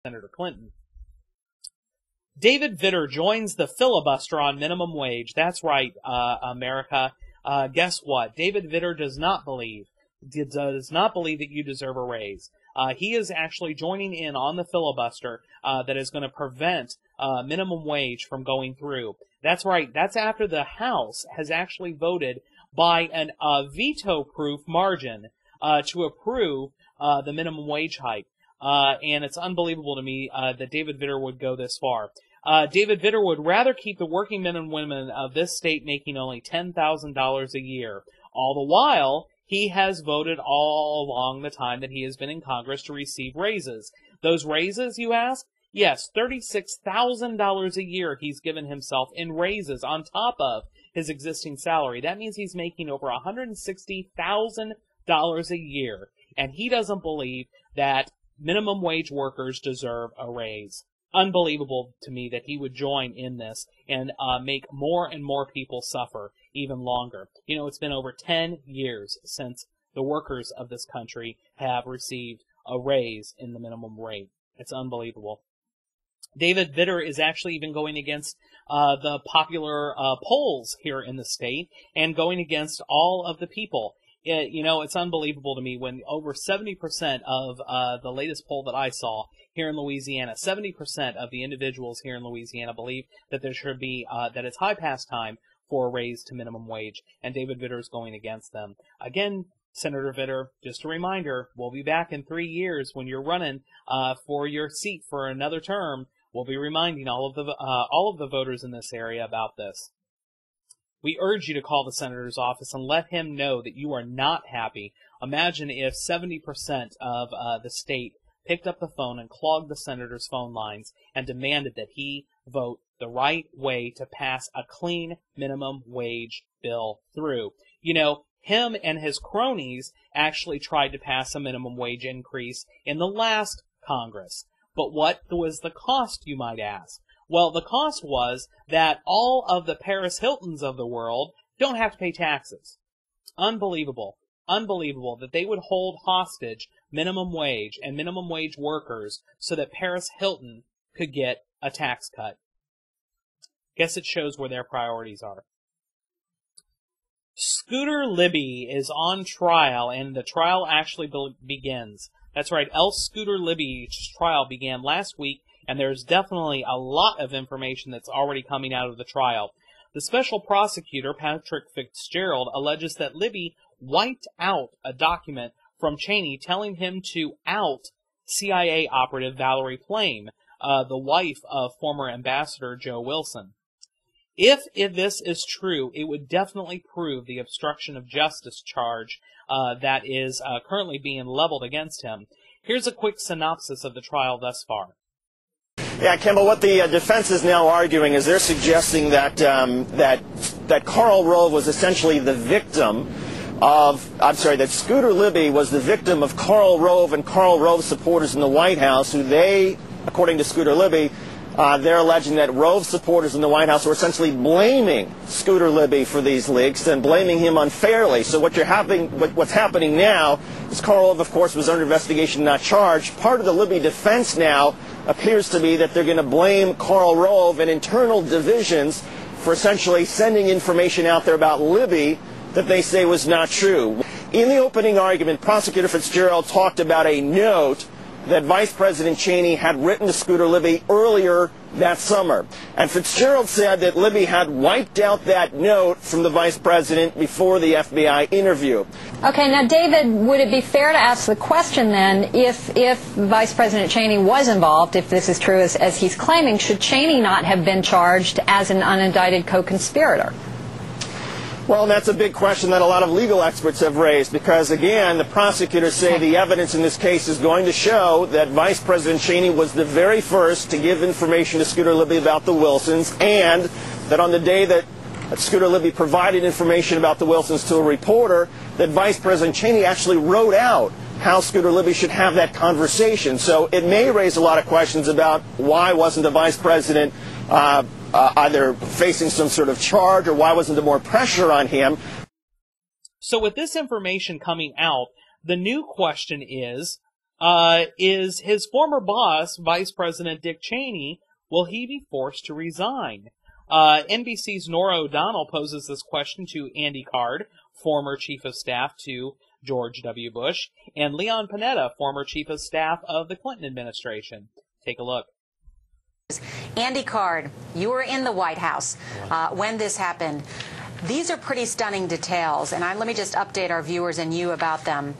Senator Clinton. David Vitter joins the filibuster on minimum wage. That's right, America. Guess what? David Vitter does not believe that you deserve a raise. He is actually joining in on the filibuster that is going to prevent minimum wage from going through. That's right. That's after the House has actually voted by a veto-proof margin to approve the minimum wage hike. And it's unbelievable to me that David Vitter would go this far. David Vitter would rather keep the working men and women of this state making only $10,000 a year. All the while, he has voted all along the time that he has been in Congress to receive raises. Those raises, you ask? Yes, $36,000 a year he's given himself in raises on top of his existing salary. That means he's making over $160,000 a year, and he doesn't believe that minimum wage workers deserve a raise. Unbelievable to me that he would join in this and make more and more people suffer even longer. You know, it's been over 10 years since the workers of this country have received a raise in the minimum rate. It's unbelievable. David Vitter is actually even going against the popular polls here in the state and going against all of the people. It's unbelievable to me when over 70% of the latest poll that I saw here in Louisiana, 70% of the individuals here in Louisiana believe that there should be, that it's high past time for a raise to minimum wage, and David Vitter is going against them. Again, Senator Vitter, just a reminder, we'll be back in 3 years when you're running for your seat for another term. We'll be reminding all of the voters in this area about this. We urge you to call the senator's office and let him know that you are not happy. Imagine if 70% of the state picked up the phone and clogged the senator's phone lines and demanded that he vote the right way to pass a clean minimum wage bill through. You know, him and his cronies actually tried to pass a minimum wage increase in the last Congress. But what was the cost, you might ask? Well, the cost was that all of the Paris Hiltons of the world don't have to pay taxes. Unbelievable. Unbelievable that they would hold hostage minimum wage and minimum wage workers so that Paris Hilton could get a tax cut. Guess it shows where their priorities are. Scooter Libby is on trial, and the trial actually begins. That's right, Scooter Libby's trial began last week, and there's definitely a lot of information that's already coming out of the trial. The special prosecutor, Patrick Fitzgerald, alleges that Libby wiped out a document from Cheney telling him to out CIA operative Valerie Plame, the wife of former Ambassador Joe Wilson. If this is true, it would definitely prove the obstruction of justice charge that is currently being leveled against him. Here's a quick synopsis of the trial thus far. Yeah, Kimball, what the defense is now arguing is they're suggesting that that Karl Rove was essentially the victim that Scooter Libby was the victim of Karl Rove and Karl Rove supporters in the White House, who they, according to Scooter Libby, they're alleging that Rove supporters in the White House were essentially blaming Scooter Libby for these leaks and blaming him unfairly. So what's happening now is Karl Rove, of course, was under investigation, not charged. Part of the Libby defense now appears to be that they're going to blame Karl Rove and internal divisions for essentially sending information out there about Libby that they say was not true. In the opening argument, Prosecutor Fitzgerald talked about a note that Vice President Cheney had written to Scooter Libby earlier that summer. And Fitzgerald said that Libby had wiped out that note from the Vice President before the FBI interview. Okay, now David, would it be fair to ask the question then, if Vice President Cheney was involved, if this is true as he's claiming, should Cheney not have been charged as an unindicted co-conspirator? Well, that's a big question that a lot of legal experts have raised because, again, the prosecutors say the evidence in this case is going to show that Vice President Cheney was the very first to give information to Scooter Libby about the Wilsons, and that on the day that Scooter Libby provided information about the Wilsons to a reporter, that Vice President Cheney actually wrote out how Scooter Libby should have that conversation. So it may raise a lot of questions about why wasn't the Vice President either facing some sort of charge, or why wasn't there more pressure on him? So with this information coming out, the new question is, is his former boss, Vice President Dick Cheney, will he be forced to resign? NBC's Norah O'Donnell poses this question to Andy Card, former Chief of Staff to George W. Bush, and Leon Panetta, former Chief of Staff of the Clinton administration. Take a look. Andy Card, you were in the White House when this happened. These are pretty stunning details, and let me just update our viewers and you about them.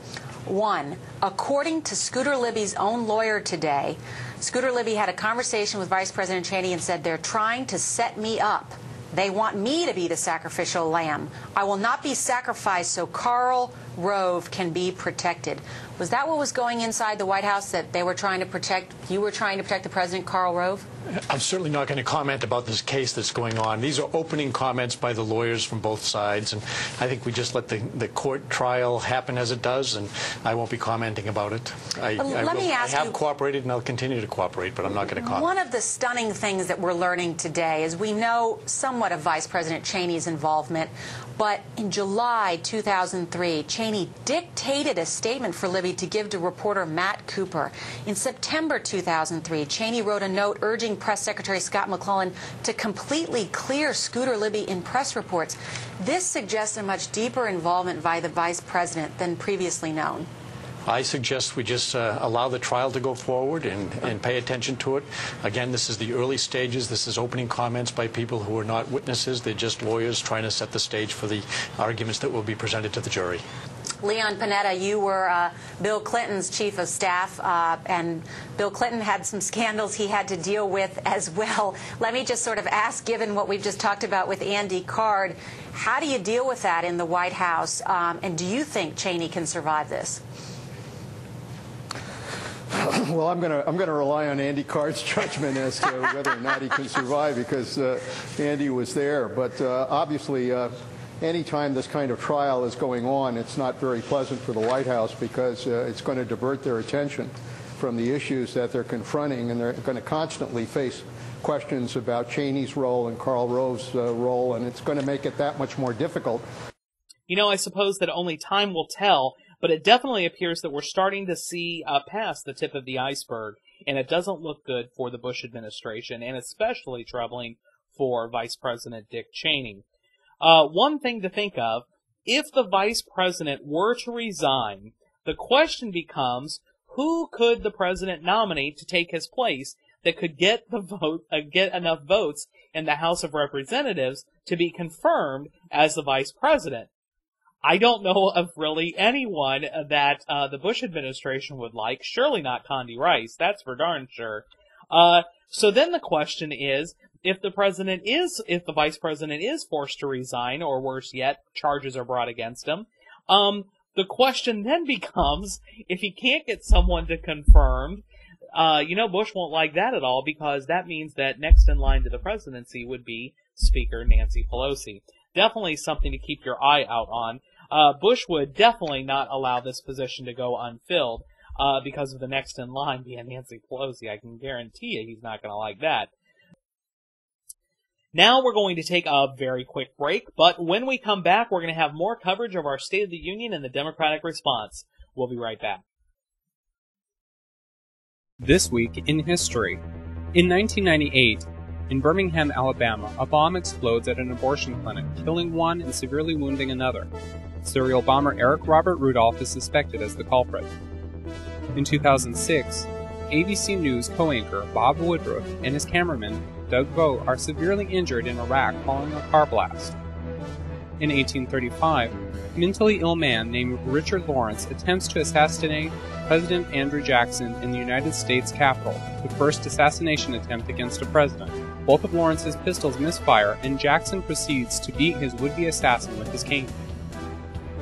One, according to Scooter Libby's own lawyer today, Scooter Libby had a conversation with Vice President Cheney and said, they're trying to set me up. They want me to be the sacrificial lamb. I will not be sacrificed so Karl Rove can be protected. Was that what was going inside the White House, that they were trying to protect, you were trying to protect the president, Karl Rove? I'm certainly not going to comment about this case that's going on. These are opening comments by the lawyers from both sides, and I think we just let the court trial happen as it does, and I won't be commenting about it. I have cooperated, and I'll continue to cooperate, but I'm not going to comment. One of the stunning things that we're learning today is we know somewhat of Vice President Cheney's involvement, but in July 2003, Cheney dictated a statement for Libby to give to reporter Matt Cooper. In September 2003, Cheney wrote a note urging Press Secretary Scott McClellan to completely clear Scooter Libby in press reports. This suggests a much deeper involvement by the Vice President than previously known. I suggest we just allow the trial to go forward and pay attention to it. Again, this is the early stages. This is opening comments by people who are not witnesses. They're just lawyers trying to set the stage for the arguments that will be presented to the jury. Leon Panetta, you were Bill Clinton's chief of staff, and Bill Clinton had some scandals he had to deal with as well. Let me just sort of ask, given what we've just talked about with Andy Card, how do you deal with that in the White House, and do you think Cheney can survive this? Well, I'm going to rely on Andy Card's judgment as to whether or not he can survive, because Andy was there. But obviously, anytime this kind of trial is going on, it's not very pleasant for the White House, because it's going to divert their attention from the issues that they're confronting, and they're going to constantly face questions about Cheney's role and Karl Rove's role, and it's going to make it that much more difficult. You know, I suppose that only time will tell, but it definitely appears that we're starting to see past the tip of the iceberg, and it doesn't look good for the Bush administration, and especially troubling for Vice President Dick Cheney. One thing to think of, if the Vice President were to resign, the question becomes, who could the President nominate to take his place that could get enough votes in the House of Representatives to be confirmed as the Vice President? I don't know of really anyone that the Bush administration would like. Surely not Condi Rice. That's for darn sure. So then the question is, if the Vice President is forced to resign, or worse yet, charges are brought against him, the question then becomes, if he can't get someone to confirm, Bush won't like that at all, because that means that next in line to the presidency would be Speaker Nancy Pelosi. Definitely something to keep your eye out on. Bush would definitely not allow this position to go unfilled because of the next in line being Nancy Pelosi. I can guarantee you he's not going to like that. Now we're going to take a very quick break, but when we come back, we're going to have more coverage of our State of the Union and the Democratic response. We'll be right back. This week in history. In 1998, in Birmingham, Alabama, a bomb explodes at an abortion clinic, killing one and severely wounding another. Serial bomber Eric Robert Rudolph is suspected as the culprit. In 2006, ABC News co-anchor Bob Woodruff and his cameraman Doug Vogt are severely injured in Iraq following a car blast. In 1835, a mentally ill man named Richard Lawrence attempts to assassinate President Andrew Jackson in the United States Capitol, the first assassination attempt against a president. Both of Lawrence's pistols misfire, and Jackson proceeds to beat his would-be assassin with his cane.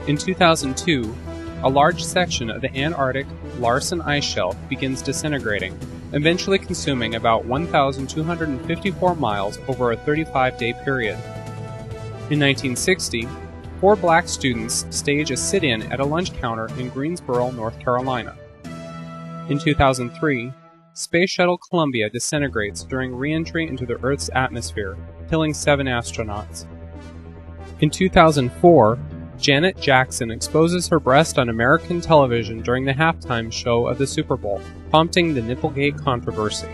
In 2002, a large section of the Antarctic Larsen ice shelf begins disintegrating, eventually consuming about 1,254 miles over a 35-day period. In 1960, 4 black students stage a sit-in at a lunch counter in Greensboro, North Carolina. In 2003, Space Shuttle Columbia disintegrates during re-entry into the Earth's atmosphere, killing 7 astronauts. In 2004, Janet Jackson exposes her breast on American television during the halftime show of the Super Bowl, prompting the Nipplegate controversy.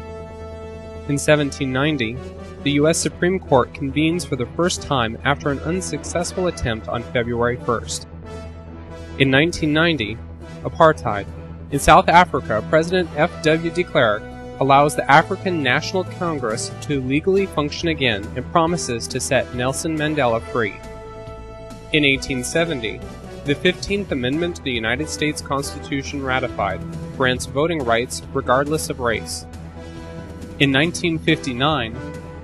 In 1790, the U.S. Supreme Court convenes for the first time after an unsuccessful attempt on February 1st. In 1990, apartheid. In South Africa, President F.W. de Klerk allows the African National Congress to legally function again and promises to set Nelson Mandela free. In 1870, the 15th Amendment to the United States Constitution ratified grants voting rights regardless of race. In 1959,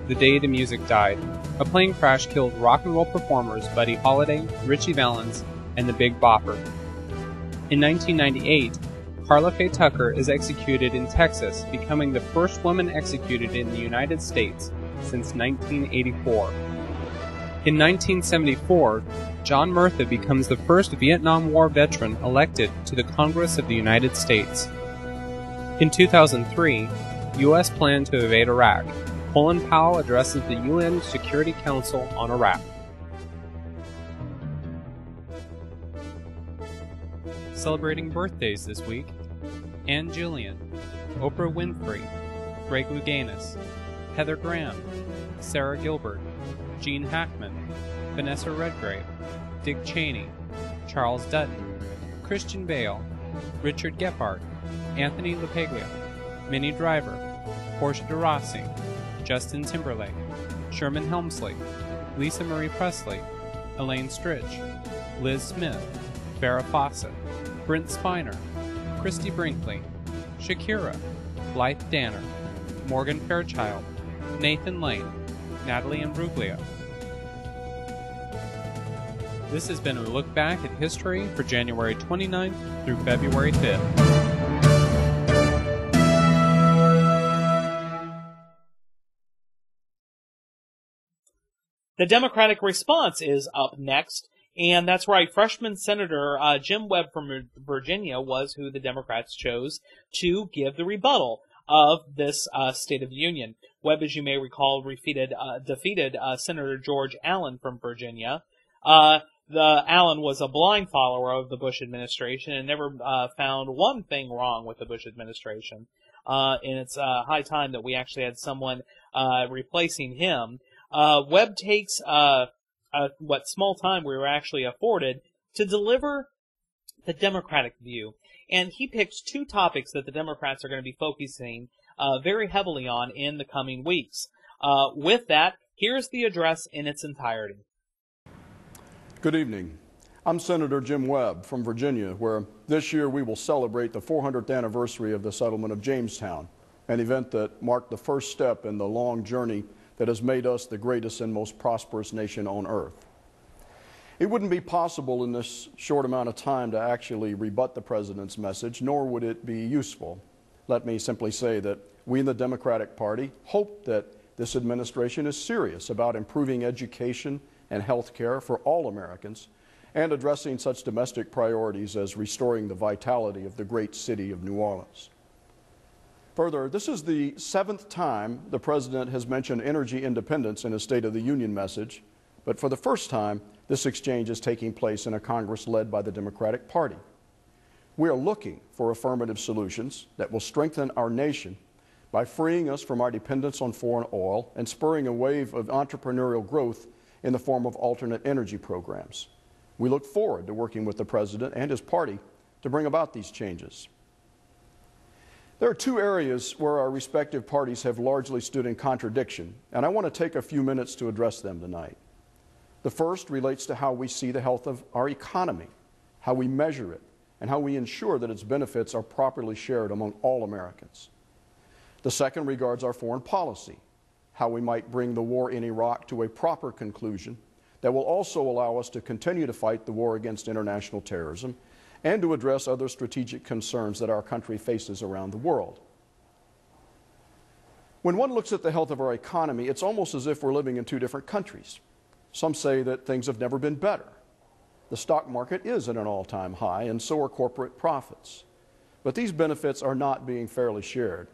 the day the music died, a plane crash killed rock and roll performers Buddy Holly, Ritchie Valens, and the Big Bopper. In 1998, Karla Faye Tucker is executed in Texas, becoming the first woman executed in the United States since 1984. In 1974, John Murtha becomes the first Vietnam War veteran elected to the Congress of the United States. In 2003, U.S. planned to invade Iraq. Colin Powell addresses the UN Security Council on Iraq. Celebrating birthdays this week: Ann Jillian, Oprah Winfrey, Greg Louganis, Heather Graham, Sarah Gilbert, Gene Hackman, Vanessa Redgrave, Dick Cheney, Charles Dutton, Christian Bale, Richard Gephardt, Anthony LaPaglia, Minnie Driver, Portia de Rossi, Justin Timberlake, Sherman Helmsley, Lisa Marie Presley, Elaine Stritch, Liz Smith, Farrah Fawcett, Brent Spiner, Christy Brinkley, Shakira, Blythe Danner, Morgan Fairchild, Nathan Lane, Natalie Imbruglia. This has been a look back at history for January 29th through February 5th. The Democratic response is up next, and that's right, freshman Senator Jim Webb from Virginia was who the Democrats chose to give the rebuttal of this State of the Union. Webb, as you may recall, defeated Senator George Allen from Virginia. Allen was a blind follower of the Bush administration and never found one thing wrong with the Bush administration. And it's high time that we actually had someone replacing him. Webb takes what small time we were actually afforded to deliver the Democratic view. And he picks two topics that the Democrats are going to be focusing very heavily on in the coming weeks. With that, here's the address in its entirety. Good evening. I'm Senator Jim Webb from Virginia, where this year we will celebrate the 400th anniversary of the settlement of Jamestown, an event that marked the first step in the long journey that has made us the greatest and most prosperous nation on earth. It wouldn't be possible in this short amount of time to actually rebut the President's message, nor would it be useful. Let me simply say that we in the Democratic Party hope that this administration is serious about improving education and health care for all Americans and addressing such domestic priorities as restoring the vitality of the great city of New Orleans. Further, this is the 7th time the President has mentioned energy independence in his State of the Union message, but for the first time, this exchange is taking place in a Congress led by the Democratic Party. We are looking for affirmative solutions that will strengthen our nation by freeing us from our dependence on foreign oil and spurring a wave of entrepreneurial growth in the form of alternate energy programs. We look forward to working with the President and his party to bring about these changes. There are two areas where our respective parties have largely stood in contradiction, and I want to take a few minutes to address them tonight. The first relates to how we see the health of our economy, how we measure it, and how we ensure that its benefits are properly shared among all Americans. The second regards our foreign policy, how we might bring the war in Iraq to a proper conclusion that will also allow us to continue to fight the war against international terrorism and to address other strategic concerns that our country faces around the world. When one looks at the health of our economy, it's almost as if we're living in two different countries. Some say that things have never been better. The stock market is at an all-time high, and so are corporate profits. But these benefits are not being fairly shared.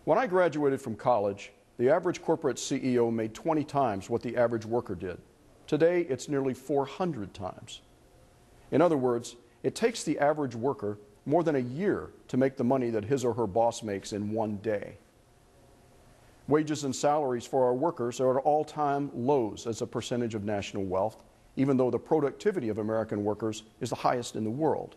When I graduated from college, the average corporate CEO made 20 times what the average worker did. Today, it's nearly 400 times. In other words, it takes the average worker more than a year to make the money that his or her boss makes in one day. Wages and salaries for our workers are at all-time lows as a percentage of national wealth, even though the productivity of American workers is the highest in the world.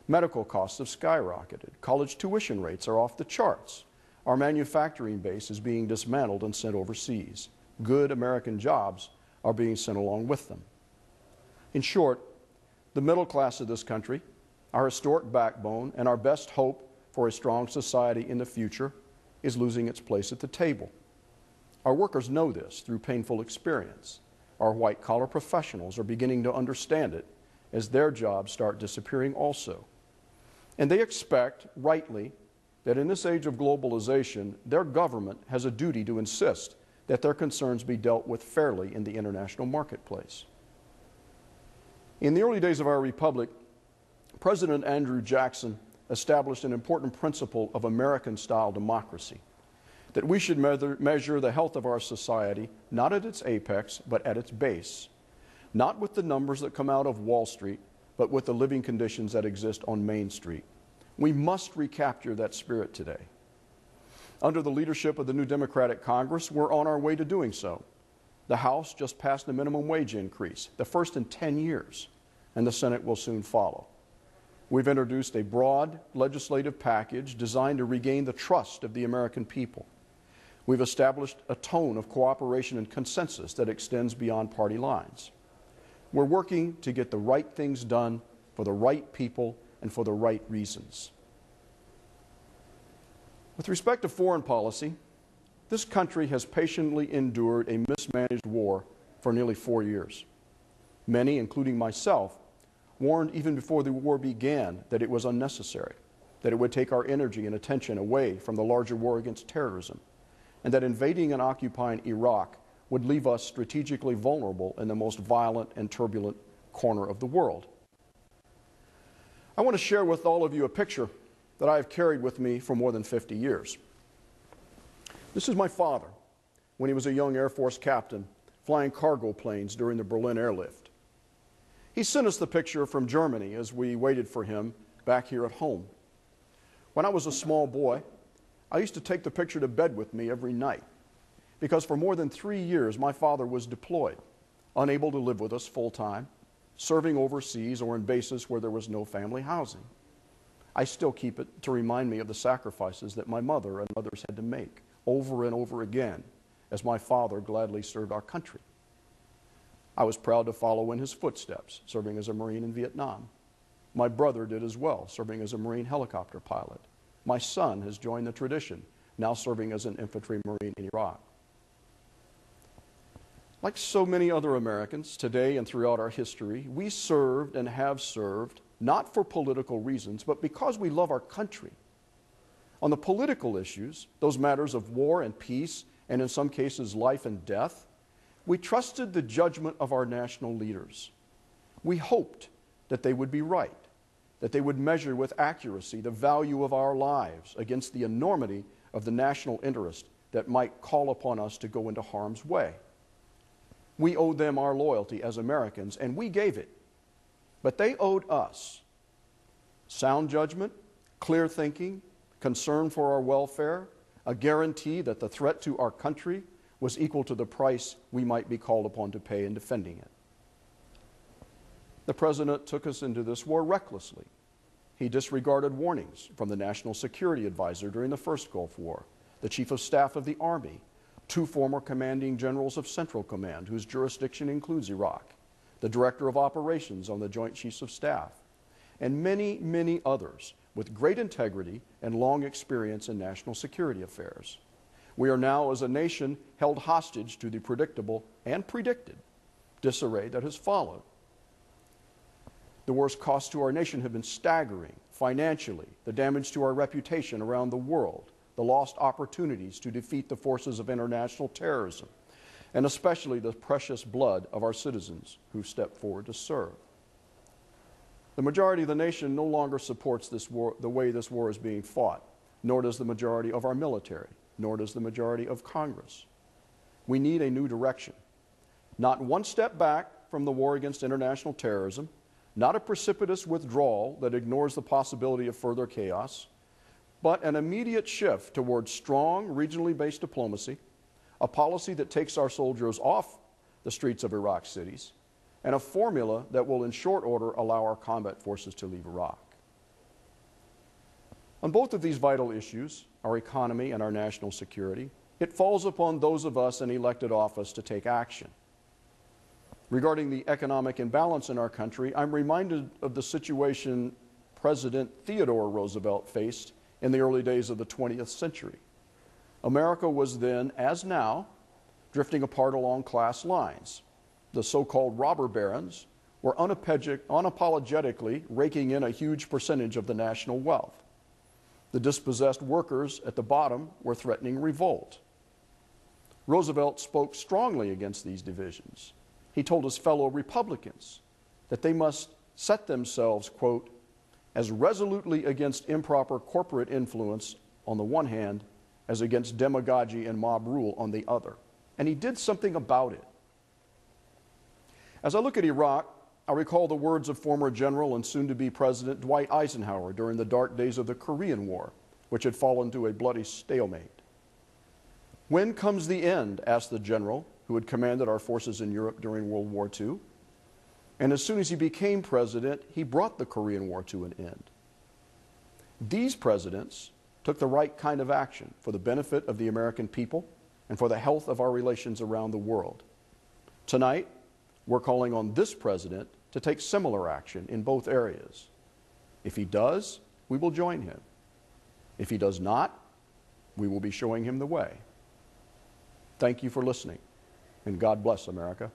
Medical costs have skyrocketed. College tuition rates are off the charts. Our manufacturing base is being dismantled and sent overseas. Good American jobs are being sent along with them. In short, the middle class of this country, our historic backbone, and our best hope for a strong society in the future is losing its place at the table. Our workers know this through painful experience. Our white-collar professionals are beginning to understand it as their jobs start disappearing also. And they expect, rightly, that in this age of globalization, their government has a duty to insist that their concerns be dealt with fairly in the international marketplace. In the early days of our republic, President Andrew Jackson established an important principle of American-style democracy, that we should measure the health of our society not at its apex, but at its base, not with the numbers that come out of Wall Street, but with the living conditions that exist on Main Street. We must recapture that spirit today. Under the leadership of the new Democratic Congress, we're on our way to doing so. The House just passed a minimum wage increase, the first in 10 years, and the Senate will soon follow. We've introduced a broad legislative package designed to regain the trust of the American people. We've established a tone of cooperation and consensus that extends beyond party lines. We're working to get the right things done for the right people and for the right reasons. With respect to foreign policy, this country has patiently endured a mismanaged war for nearly 4 years. Many, including myself, warned even before the war began that it was unnecessary, that it would take our energy and attention away from the larger war against terrorism, and that invading and occupying Iraq would leave us strategically vulnerable in the most violent and turbulent corner of the world. I want to share with all of you a picture that I have carried with me for more than 50 years. This is my father when he was a young Air Force captain flying cargo planes during the Berlin airlift. He sent us the picture from Germany as we waited for him back here at home. When I was a small boy, I used to take the picture to bed with me every night because for more than 3 years my father was deployed, unable to live with us full-time, serving overseas or in bases where there was no family housing. I still keep it to remind me of the sacrifices that my mother and others had to make over and over again as my father gladly served our country. I was proud to follow in his footsteps, serving as a Marine in Vietnam. My brother did as well, serving as a Marine helicopter pilot. My son has joined the tradition, now serving as an infantry Marine in Iraq. Like so many other Americans today and throughout our history, we served and have served not for political reasons, but because we love our country. On the political issues, those matters of war and peace, and in some cases life and death, we trusted the judgment of our national leaders. We hoped that they would be right, that they would measure with accuracy the value of our lives against the enormity of the national interest that might call upon us to go into harm's way. We owed them our loyalty as Americans, and we gave it. But they owed us sound judgment, clear thinking, concern for our welfare, a guarantee that the threat to our country was equal to the price we might be called upon to pay in defending it. The President took us into this war recklessly. He disregarded warnings from the National Security Advisor during the first Gulf War, the Chief of Staff of the Army, 2 former commanding generals of Central Command whose jurisdiction includes Iraq, the Director of Operations on the Joint Chiefs of Staff, and many, many others with great integrity and long experience in national security affairs. We are now, as a nation, held hostage to the predictable and predicted disarray that has followed. The war's costs to our nation have been staggering financially, the damage to our reputation around the world, the lost opportunities to defeat the forces of international terrorism, and especially the precious blood of our citizens who stepped forward to serve. The majority of the nation no longer supports this war, the way this war is being fought, nor does the majority of our military, nor does the majority of Congress. We need a new direction. Not one step back from the war against international terrorism, not a precipitous withdrawal that ignores the possibility of further chaos, but an immediate shift towards strong, regionally based diplomacy, a policy that takes our soldiers off the streets of Iraq cities, and a formula that will in short order allow our combat forces to leave Iraq. On both of these vital issues, our economy and our national security, it falls upon those of us in elected office to take action. Regarding the economic imbalance in our country, I'm reminded of the situation President Theodore Roosevelt faced in the early days of the 20th century. America was then, as now, drifting apart along class lines. The so-called robber barons were unapologetically raking in a huge percentage of the national wealth. The dispossessed workers at the bottom were threatening revolt. Roosevelt spoke strongly against these divisions. He told his fellow Republicans that they must set themselves, quote, as resolutely against improper corporate influence on the one hand as against demagogy and mob rule on the other. And he did something about it. As I look at Iraq, I recall the words of former General and soon-to-be President Dwight Eisenhower during the dark days of the Korean War, which had fallen to a bloody stalemate. When comes the end? Asked the general who had commanded our forces in Europe during World War II. And as soon as he became president, he brought the Korean War to an end. These presidents took the right kind of action for the benefit of the American people and for the health of our relations around the world. Tonight, we're calling on this president to take similar action in both areas. If he does, we will join him. If he does not, we will be showing him the way. Thank you for listening, and God bless America.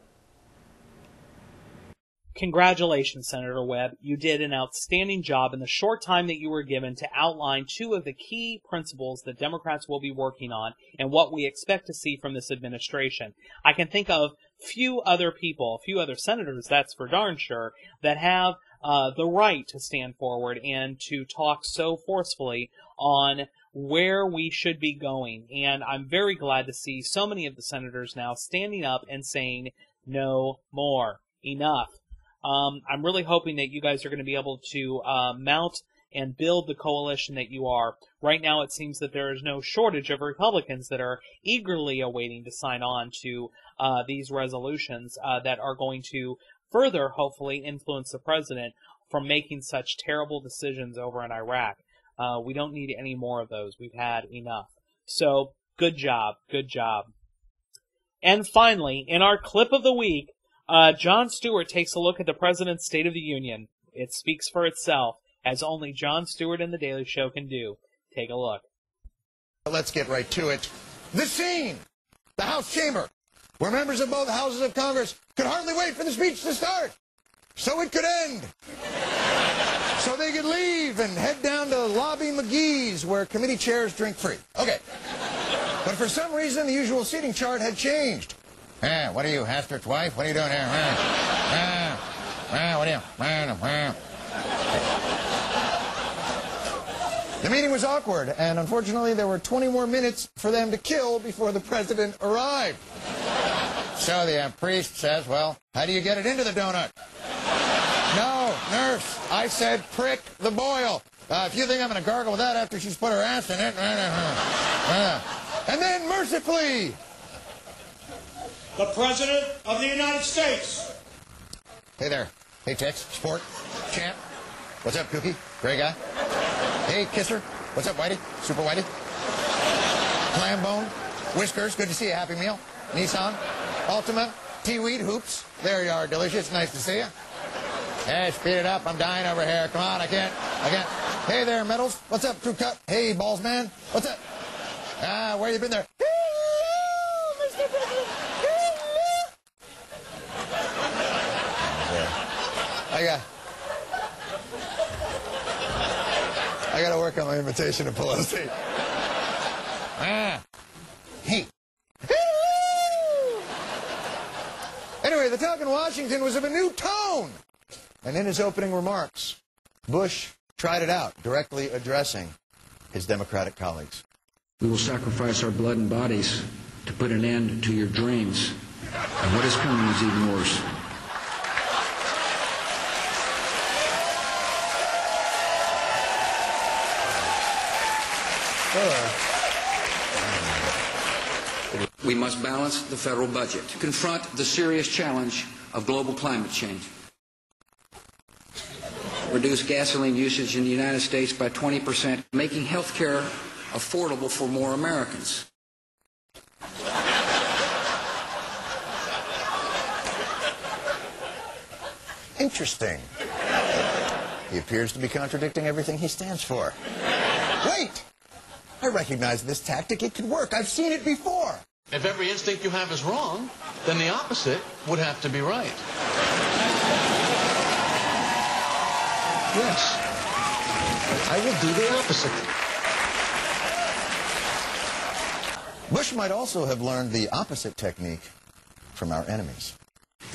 Congratulations, Senator Webb. You did an outstanding job in the short time that you were given to outline two of the key principles that Democrats will be working on and what we expect to see from this administration. I can think of a few other senators, that's for darn sure, that have the right to stand forward and to talk so forcefully on where we should be going. And I'm very glad to see so many of the senators now standing up and saying, no more, enough. I'm really hoping that you guys are going to be able to mount and build the coalition that you are. Right now it seems that there is no shortage of Republicans that are eagerly awaiting to sign on to these resolutions that are going to further, hopefully, influence the president from making such terrible decisions over in Iraq. We don't need any more of those. We've had enough. So, good job. Good job. And finally, in our clip of the week, Jon Stewart takes a look at the President's State of the Union. It speaks for itself, as only Jon Stewart and The Daily Show can do. Take a look. Let's get right to it. The scene! The House chamber, where members of both houses of Congress could hardly wait for the speech to start, so it could end. So they could leave and head down to Lobby McGee's, where committee chairs drink free. Okay. But for some reason, the usual seating chart had changed. What are you, Hastert's wife? What are you doing here? What are you? The meeting was awkward, and unfortunately there were 20 more minutes for them to kill before the president arrived. So the priest says, well, how do you get it into the donut? No, nurse, I said prick the boil. If you think I'm going to gargle with that after she's put her ass in it. And then, mercifully, the President of the United States. Hey there. Hey, Tex. Sport. Champ. What's up, Cookie? Gray guy. Hey, Kisser. What's up, Whitey? Super Whitey. Clambone. Whiskers. Good to see you. Happy Meal. Nissan. Altima. T-Weed. Hoops. There you are. Delicious. Nice to see you. Hey, speed it up. I'm dying over here. Come on. I can't. Hey there, Metals. What's up, True Cut? Hey, Balls Man. What's up? Where you been there? I got to work on my invitation to Pelosi. Hey. Anyway, the talk in Washington was of a new tone. And in his opening remarks, Bush tried it out, directly addressing his Democratic colleagues. We will sacrifice our blood and bodies to put an end to your dreams. And what is coming is even worse. We must balance the federal budget to confront the serious challenge of global climate change. Reduce gasoline usage in the United States by 20%, making health care affordable for more Americans. Interesting. He appears to be contradicting everything he stands for. Wait! I recognize this tactic. It could work. I've seen it before. If every instinct you have is wrong, then the opposite would have to be right. Yes. I will do the opposite. Bush might also have learned the opposite technique from our enemies.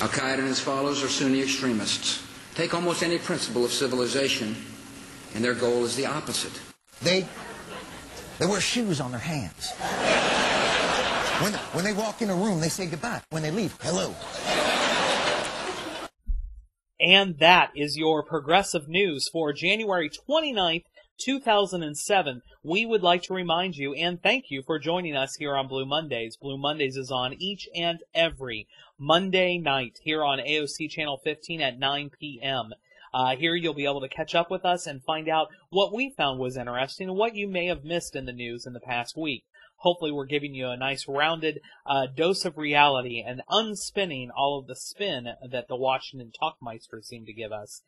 Al-Qaeda and its followers are Sunni extremists. Take almost any principle of civilization, and their goal is the opposite. They wear shoes on their hands. When they walk in a room, they say goodbye. When they leave, hello. And that is your progressive news for January 29th, 2007. We would like to remind you and thank you for joining us here on Blue Mondays. Blue Mondays is on each and every Monday night here on AOC Channel 15 at 9 p.m. Here you'll be able to catch up with us and find out what we found was interesting and what you may have missed in the news in the past week. Hopefully we're giving you a nice rounded dose of reality and unspinning all of the spin that the Washington Talkmeister seem to give us.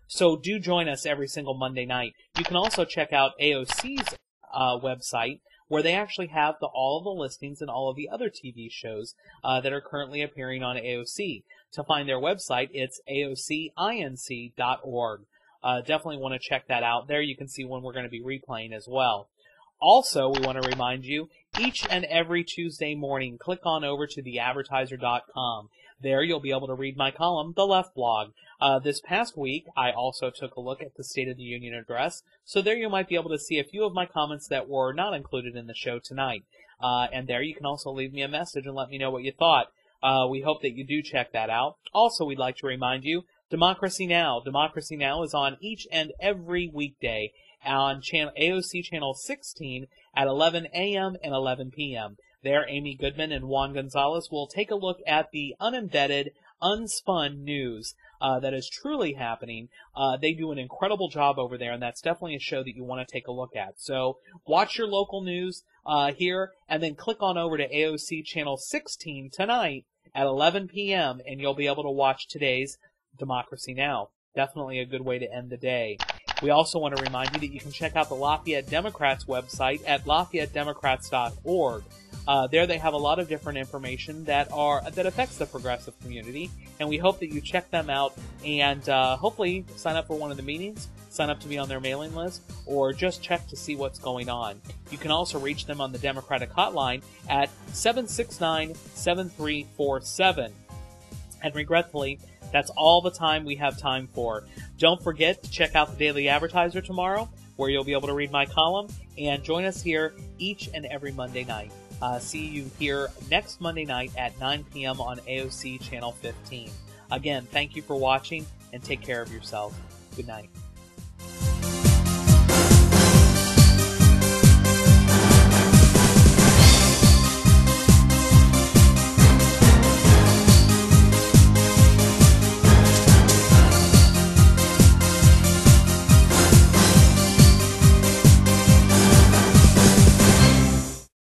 So do join us every single Monday night. You can also check out AOC's website, where they actually have all of the listings and all of the other TV shows that are currently appearing on AOC. To find their website, it's aocinc.org. Definitely want to check that out. There you can see when we're going to be replaying as well. Also, we want to remind you, each and every Tuesday morning, click on over to theadvertiser.com. There you'll be able to read my column, The Left Blog. This past week, I also took a look at the State of the Union address, so there you might be able to see a few of my comments that were not included in the show tonight. And there you can also leave me a message and let me know what you thought. We hope that you do check that out. Also, we'd like to remind you, Democracy Now! Democracy Now! Is on each and every weekday on AOC Channel 16 at 11 a.m. and 11 p.m. There, Amy Goodman and Juan Gonzalez will take a look at the unembedded, unspun news that is truly happening. They do an incredible job over there, and that's definitely a show that you want to take a look at. So watch your local news here, and then click on over to AOC Channel 16 tonight at 11 p.m., and you'll be able to watch today's Democracy Now! Definitely a good way to end the day. We also want to remind you that you can check out the Lafayette Democrats website at LafayetteDemocrats.org. There they have a lot of different information that affects the progressive community, and we hope that you check them out and hopefully sign up for one of the meetings, sign up to be on their mailing list, or just check to see what's going on. You can also reach them on the Democratic hotline at 769-7347. And regretfully, that's all the time we have time for. Don't forget to check out the Daily Advertiser tomorrow, where you'll be able to read my column, and join us here each and every Monday night. See you here next Monday night at 9 p.m. on AOC Channel 15. Again, thank you for watching, and take care of yourself. Good night.